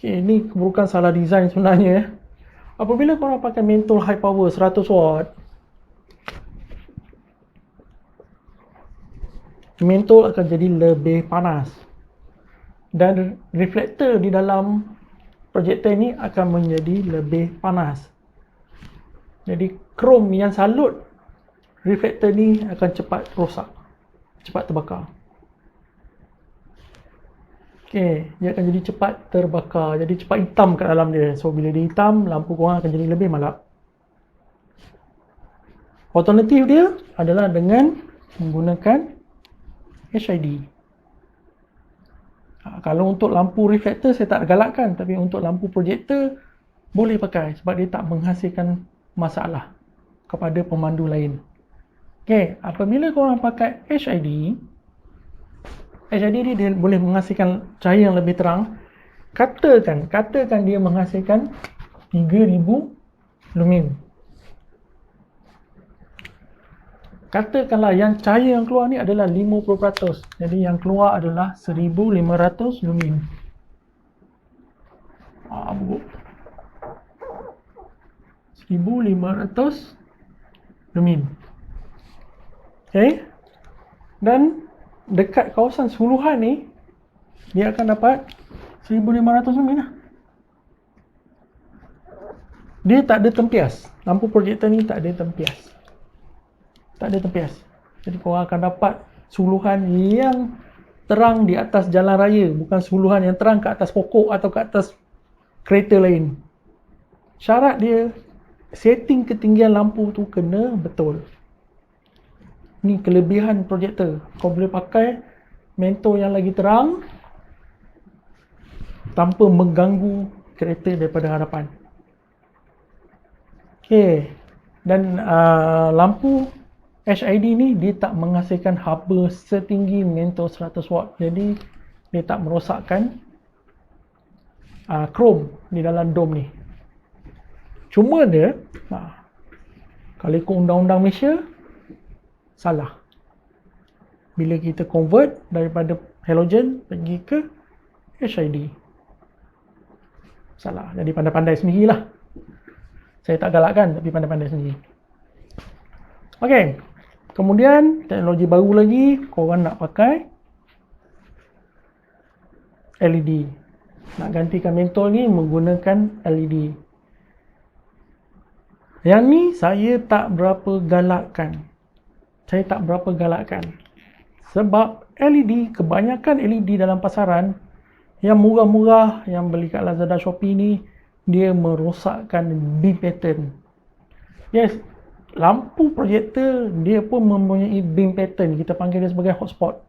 Okay, ni bukan salah design sebenarnya. Apabila korang pakai mentol high power 100 watt, mentol akan jadi lebih panas. Dan reflektor di dalam projektor ni akan menjadi lebih panas. Jadi krom yang salut reflektor ni akan cepat rosak, cepat terbakar. Okay, dia akan jadi cepat terbakar, jadi cepat hitam kat dalam dia. So bila dia hitam, lampu korang akan jadi lebih malap. Alternatif dia adalah dengan menggunakan HID. Kalau untuk lampu reflektor saya tak galakkan, tapi untuk lampu projektor boleh pakai sebab dia tak menghasilkan masalah kepada pemandu lain. Okay, apabila korang pakai HID ni dia boleh menghasilkan cahaya yang lebih terang. Katakan dia menghasilkan 3000 lumen. Katakanlah yang cahaya yang keluar ni adalah 50%. Jadi yang keluar adalah 1500 lumen. Buruk. 1500 lumen. Okay. Dan dekat kawasan suluhan ni dia akan dapat 1500 lumen lah. Dia tak ada tempias. Lampu projektor ni tak ada tempias. Jadi korang akan dapat suluhan yang terang di atas jalan raya, bukan suluhan yang terang ke atas pokok atau ke atas kereta lain. Syarat dia setting ketinggian lampu tu kena betul. Ni kelebihan projektor. Kau boleh pakai mentol yang lagi terang tanpa mengganggu kereta daripada hadapan. Okay. Dan lampu HID ni dia tak menghasilkan haba setinggi mentol 100 watt. Jadi dia tak merosakkan krom di dalam dom ni. Cuma dia kalau ikut undang-undang Malaysia salah. Bila kita convert daripada halogen pergi ke HID. Salah. Jadi pandai-pandai sendirilah. Saya tak galakkan, tapi pandai-pandai sendiri. Okey. Kemudian teknologi baru lagi, korang nak pakai LED. Nak gantikan mentol ni menggunakan LED. Yang ni saya tak berapa galakkan. Sebab LED, kebanyakan LED dalam pasaran yang murah-murah yang beli kat Lazada, Shopee ni, dia merosakkan beam pattern. Yes, lampu projektor dia pun mempunyai beam pattern, kita panggil dia sebagai hotspot.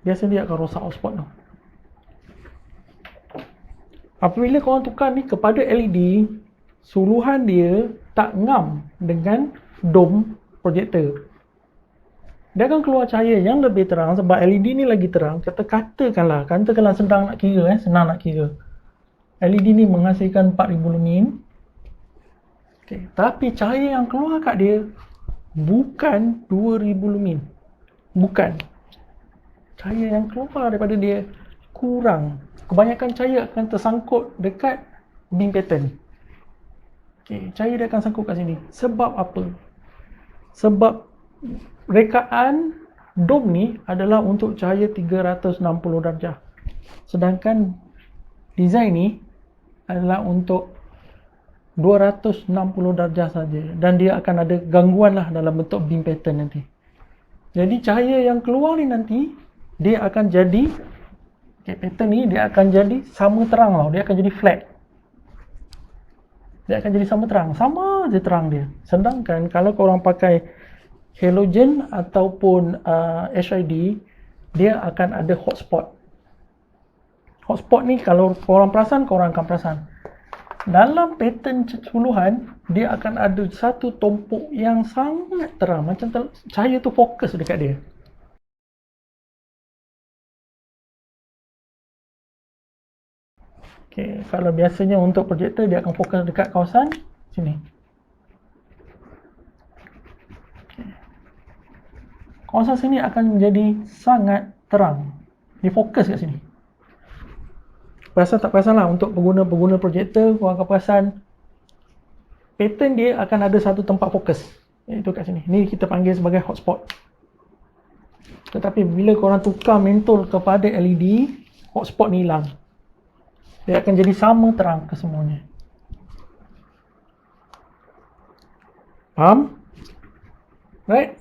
Biasa dia akan rosak hotspot tu. Apabila korang tukar ni kepada LED, suluhan dia tak ngam dengan dom projektor. Dia akan keluar cahaya yang lebih terang sebab LED ni lagi terang. Katakanlah senang nak kira. LED ni menghasilkan 4000 lumen. Okay. Tapi cahaya yang keluar kat dia bukan 2000 lumen. Bukan. Cahaya yang keluar daripada dia kurang. Kebanyakan cahaya akan tersangkut dekat beam pattern. Okay. Cahaya dia akan sangkut kat sini. Sebab apa? Sebab rekaan dom ni adalah untuk cahaya 360 darjah. Sedangkan design ni adalah untuk 260 darjah saja, dan dia akan ada gangguan lah dalam bentuk beam pattern nanti. Jadi cahaya yang keluar ni nanti dia akan jadi pattern ni dia akan jadi sama terang tau. Dia akan jadi flat. Dia akan jadi sama terang. Sama je terang dia. Sedangkan kalau korang pakai halogen ataupun HID, dia akan ada hotspot. Hotspot ni kalau korang akan perasan. Dalam pattern suluhan, dia akan ada satu tumpuk yang sangat terang. Macam cahaya tu fokus dekat dia. Okay, kalau biasanya untuk projektor, dia akan fokus dekat kawasan sini. Okay. Kawasan sini akan menjadi sangat terang. Dia fokus kat sini. perasan tak perasan lah, untuk pengguna-pengguna projektor, korang akan perasan pattern dia akan ada satu tempat fokus, iaitu kat sini. Ni kita panggil sebagai hotspot. Tetapi bila korang tukar mentol kepada LED, hotspot ni hilang. Dia akan jadi sama terang kesemuanya. Faham? Right?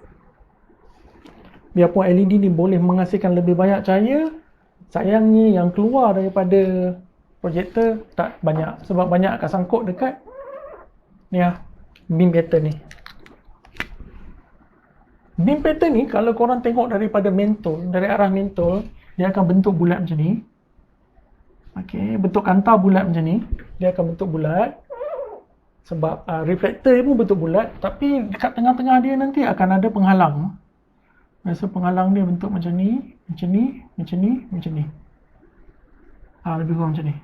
Biarpun LED ni boleh menghasilkan lebih banyak cahaya, sayangnya yang keluar daripada projektor tak banyak. Sebab banyak akan sangkut dekat ni lah, beam pattern ni. Beam pattern ni kalau korang tengok daripada mentol, dari arah mentol, dia akan bentuk bulat macam ni. Okey, bentuk kantar bulat macam ni. Dia akan bentuk bulat. Sebab reflektor pun bentuk bulat, tapi dekat tengah-tengah dia nanti akan ada penghalang. Rasa penghalang dia bentuk macam ni, macam ni, macam ni, macam ni. Lebih kurang macam ni.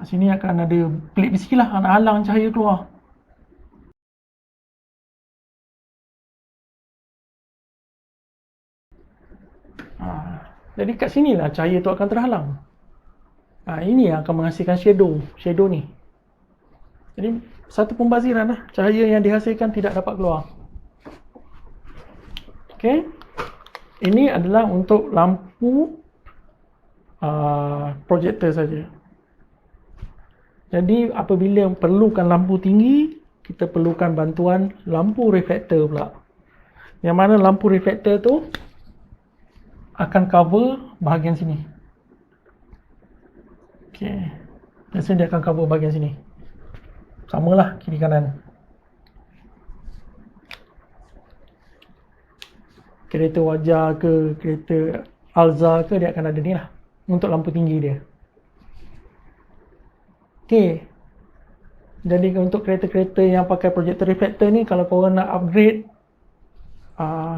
Sini akan ada pelik besi lah, nak halang cahaya keluar. Jadi kat sini lah cahaya tu akan terhalang. Ini yang akan menghasilkan shadow ni. Jadi satu pembaziran lah, cahaya yang dihasilkan tidak dapat keluar. Okay. Ini adalah untuk lampu projektor saja. Jadi apabila perlukan lampu tinggi, kita perlukan bantuan lampu reflektor pula. Yang mana lampu reflektor tu akan cover bahagian sini. Okay. Biasanya dia akan cover bahagian sini. Samalah kiri kanan. Kereta Wajar ke, kereta Alza ke, dia akan ada ni lah untuk lampu tinggi dia. Okay. Jadi untuk kereta-kereta yang pakai projektor reflektor ni, kalau korang nak upgrade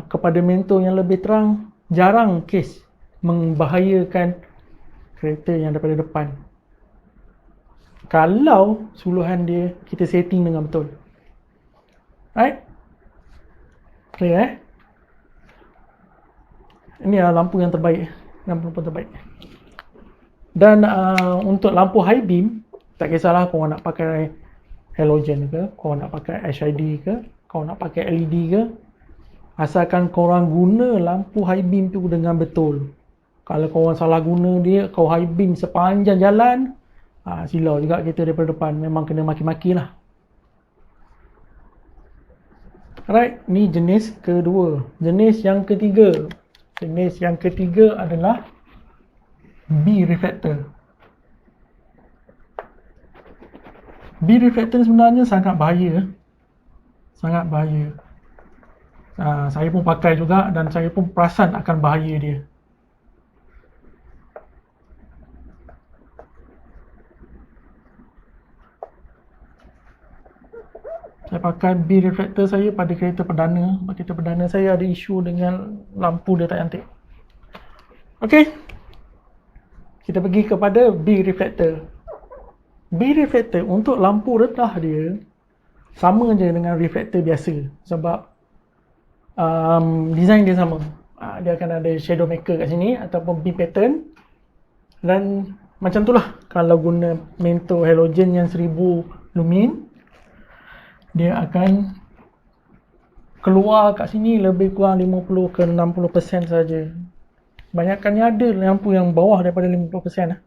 kepada mentol yang lebih terang, jarang kes membahayakan kereta yang daripada depan. Kalau suluhan dia kita setting dengan betul. Right? Clear Ini lampu yang terbaik. Lampu terbaik. Dan untuk lampu high beam, tak kisahlah korang nak pakai halogen ke, korang nak pakai HID ke, korang nak pakai LED ke, asalkan korang guna lampu high beam tu dengan betul. Kalau korang salah guna dia, kau high beam sepanjang jalan, silau juga kita daripada depan. Memang kena maki-maki lah. Alright, ni jenis kedua. Jenis yang ketiga. Jenis yang ketiga adalah B reflector. B reflector sebenarnya sangat bahaya. Sangat bahaya. Saya pun pakai juga dan saya pun perasan akan bahaya dia. Saya pakai B reflector saya pada kereta perdana. Pada kereta perdana saya ada isu dengan lampu dia tak cantik. Okey. Kita pergi kepada B reflector. B reflector untuk lampu rendah dia sama je dengan reflector biasa. Sebab design dia sama. Dia akan ada shadow maker kat sini ataupun beam pattern. Dan macam tu lah kalau guna mentol halogen yang 1000 lumin, dia akan keluar kat sini lebih kurang 50 ke 60% saja. Banyakkannya ada lampu yang bawah daripada 50% lah.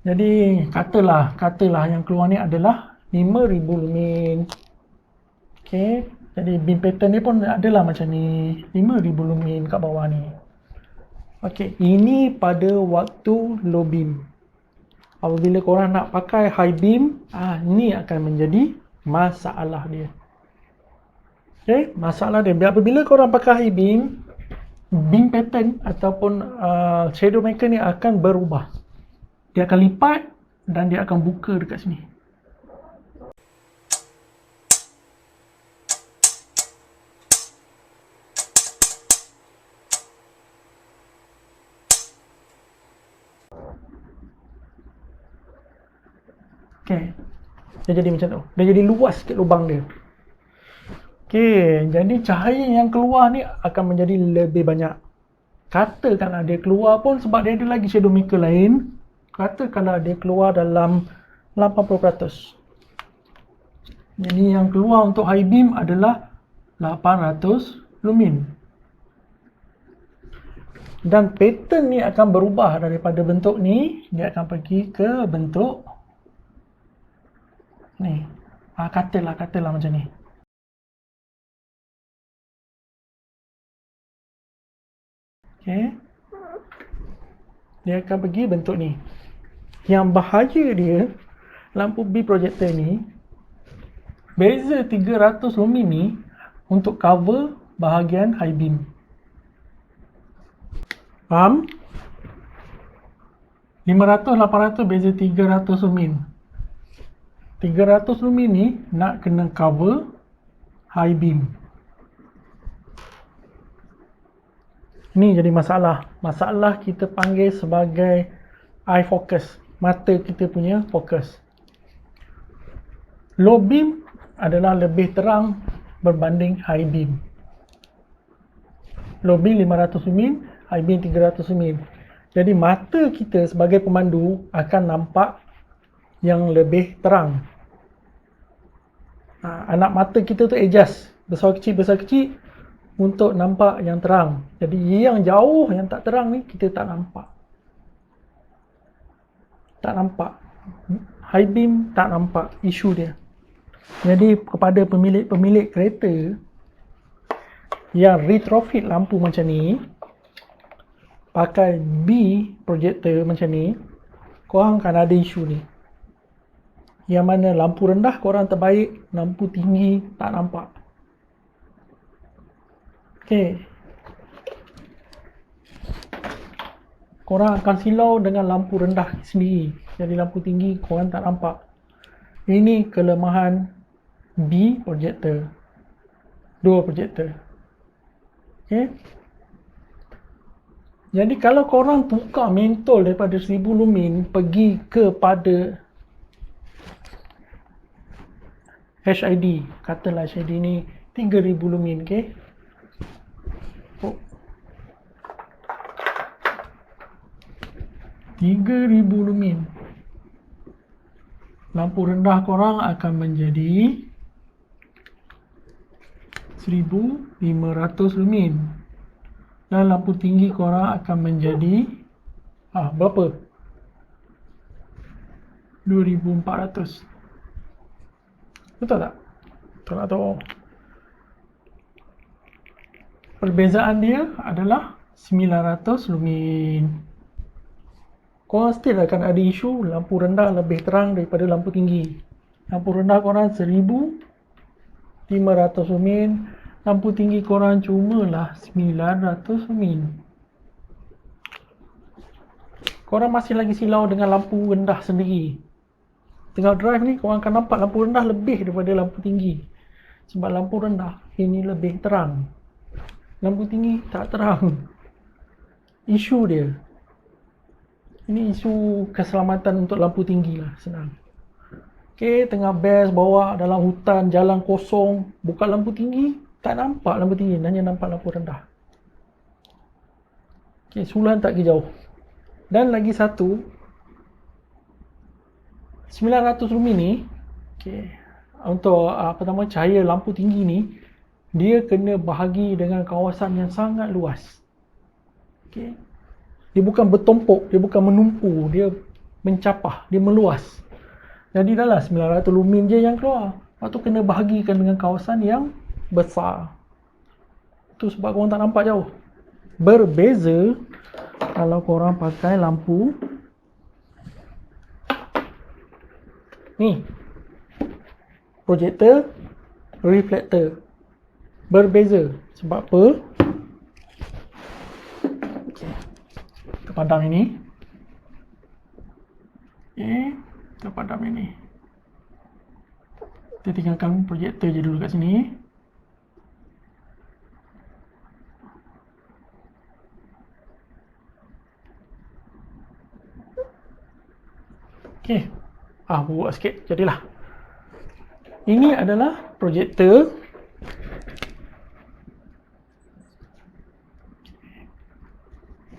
Jadi katalah yang keluar ni adalah 5000 lumin. Okey, jadi beam pattern ni pun adalah macam ni, 5000 lumin kat bawah ni. Okey, ini pada waktu low beam. Apabila korang nak pakai high beam, ini akan menjadi masalah dia. Okay, masalah dia. Apabila korang pakai high beam, beam pattern ataupun shadow maker ni akan berubah. Dia akan lipat dan dia akan buka dekat sini. Okay. Dia jadi macam tu. Dia jadi luas sikit lubang dia. Okey, jadi cahaya yang keluar ni akan menjadi lebih banyak. Katakanlah dia keluar pun sebab dia ada lagi shadow maker lain. Katakanlah dia keluar dalam 80%. Jadi yang keluar untuk high beam adalah 800 lumin. Dan pattern ni akan berubah daripada bentuk ni, dia akan pergi ke bentuk ni. Katalah macam ni. Okay. Dia akan pergi bentuk ni. Yang bahaya dia, lampu B projector ni, beza 300 lumin ni untuk cover bahagian high beam. Faham? 500, 800 beza 300 lumin. 300 lumin ni nak kena cover high beam. Ni jadi masalah. Masalah kita panggil sebagai eye focus. Mata kita punya fokus. Low beam adalah lebih terang berbanding high beam. Low beam 500 lumin, high beam 300 lumin. Jadi mata kita sebagai pemandu akan nampak yang lebih terang. Anak mata kita tu adjust besar kecil untuk nampak yang terang. Jadi yang jauh yang tak terang ni kita tak nampak. High beam tak nampak, isu dia. Jadi kepada pemilik kereta yang retrofit lampu macam ni, pakai B projector macam ni, korang akan ada isu ni. Yang mana lampu rendah korang terbaik, lampu tinggi tak nampak. Okay. Korang akan silau dengan lampu rendah sendiri. Jadi lampu tinggi korang tak nampak. Ini kelemahan B projector. Dua projector. Okay. Jadi kalau korang tukar mentol daripada 1000 lumin pergi kepada HID, katalah HID ni 3000 lumin, okay? 3000 lumin. Lampu rendah korang akan menjadi 1500 lumin. Dan lampu tinggi korang akan menjadi berapa? 2400. Betul tak? Betul tak tahu. Perbezaan dia adalah 900 lumin. Korang still akan ada isu lampu rendah lebih terang daripada lampu tinggi. Lampu rendah korang 1500 lumin, lampu tinggi korang cumalah 900 lumin. Korang masih lagi silau dengan lampu rendah sendiri. Tengah drive ni korang akan nampak lampu rendah lebih daripada lampu tinggi. Sebab lampu rendah ini lebih terang. Lampu tinggi tak terang. Isu dia. Ini isu keselamatan untuk lampu tinggi lah, senang. Okay, tengah best bawa dalam hutan, jalan kosong, buka lampu tinggi, tak nampak lampu tinggi, hanya nampak lampu rendah. Okay, sulan tak pergi jauh. Dan lagi satu, 900 lumin ni, okay, untuk cahaya lampu tinggi ni, dia kena bahagi dengan kawasan yang sangat luas. Okay. Dia bukan bertumpuk, dia bukan menumpu, dia mencapah, dia meluas. Jadi dahlah 900 lumin je yang keluar. Lepas tu kena bahagikan dengan kawasan yang besar. Itu sebab korang tak nampak jauh. Berbeza kalau korang pakai lampu ni, projector, reflektor. Berbeza. Sebab apa? Okay. Kita padam ini. Okay. Kita padam ini. Kita tinggalkan projector je dulu kat sini. Okay. Buat sikit. Jadilah. Ini adalah projector.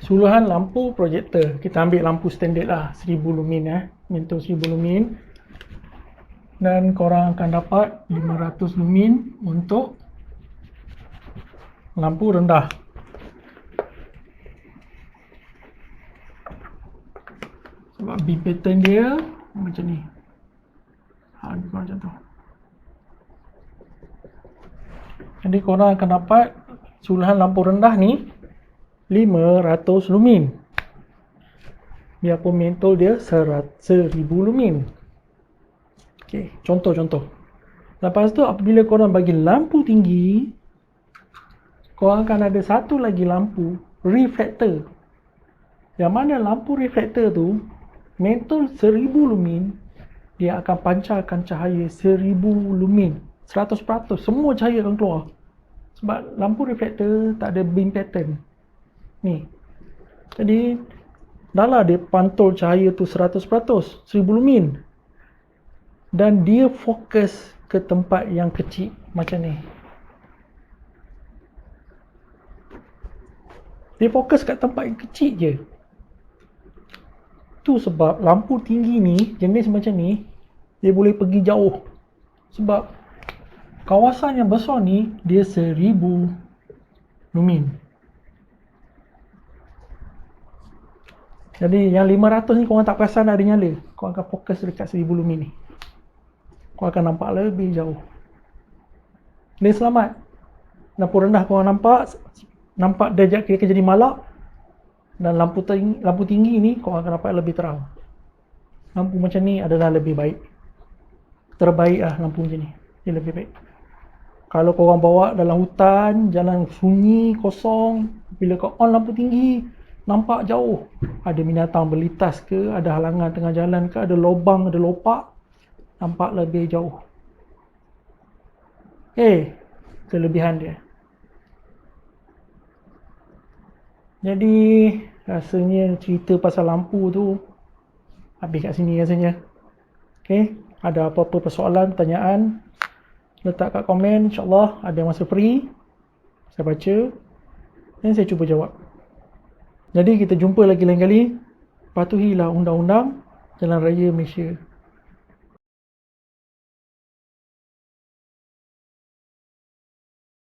Suluhan lampu projektor. Kita ambil lampu standard lah, 1000 lumen Mentor 1000 lumen. Dan korang akan dapat 500 lumen untuk lampu rendah. Sebab beam pattern dia macam ni. Lebih kurang macam tu. Jadi korang akan dapat suluhan lampu rendah ni 500 lumen. Biarpun mentol dia 1000 lumen. Okey, contoh-contoh. Lepas tu apabila korang bagi lampu tinggi, korang akan ada satu lagi lampu reflektor. Yang mana lampu reflektor tu mentol 1000 lumen, dia akan pancarkan cahaya 1000 lumen. 100% semua cahaya akan keluar. Sebab lampu reflektor tak ada beam pattern. Ni. Jadi dah lah dia pantul cahaya tu 100%, 1000 lumen. Dan dia fokus ke tempat yang kecil macam ni. Dia fokus kat tempat yang kecil je. Tu sebab lampu tinggi ni, jenis macam ni, dia boleh pergi jauh. Sebab kawasan yang besar ni, dia 1000 lumen. Jadi yang 500 ni korang tak perasan ada nyala. Korang akan fokus dekat 1000 lumen ni. Korang akan nampak lebih jauh. Dia selamat. Lampu rendah korang nampak dia akan jadi malap. Dan lampu tinggi ni korang akan dapat lebih terang. Lampu macam ni adalah lebih baik. Terbaik lah lampu macam ni. Dia lebih baik. Kalau korang bawa dalam hutan, jalan sunyi, kosong, bila kau on lampu tinggi, nampak jauh. Ada binatang berlintas ke, ada halangan tengah jalan ke, ada lubang, ada lopak, nampak lebih jauh. Kelebihan dia. Jadi rasanya cerita pasal lampu tu habis kat sini rasanya. Ada apa-apa persoalan, pertanyaan, letak kat komen. InsyaAllah ada masa free, saya baca dan saya cuba jawab. Jadi kita jumpa lagi lain kali. Patuhilah undang-undang Jalan Raya Malaysia.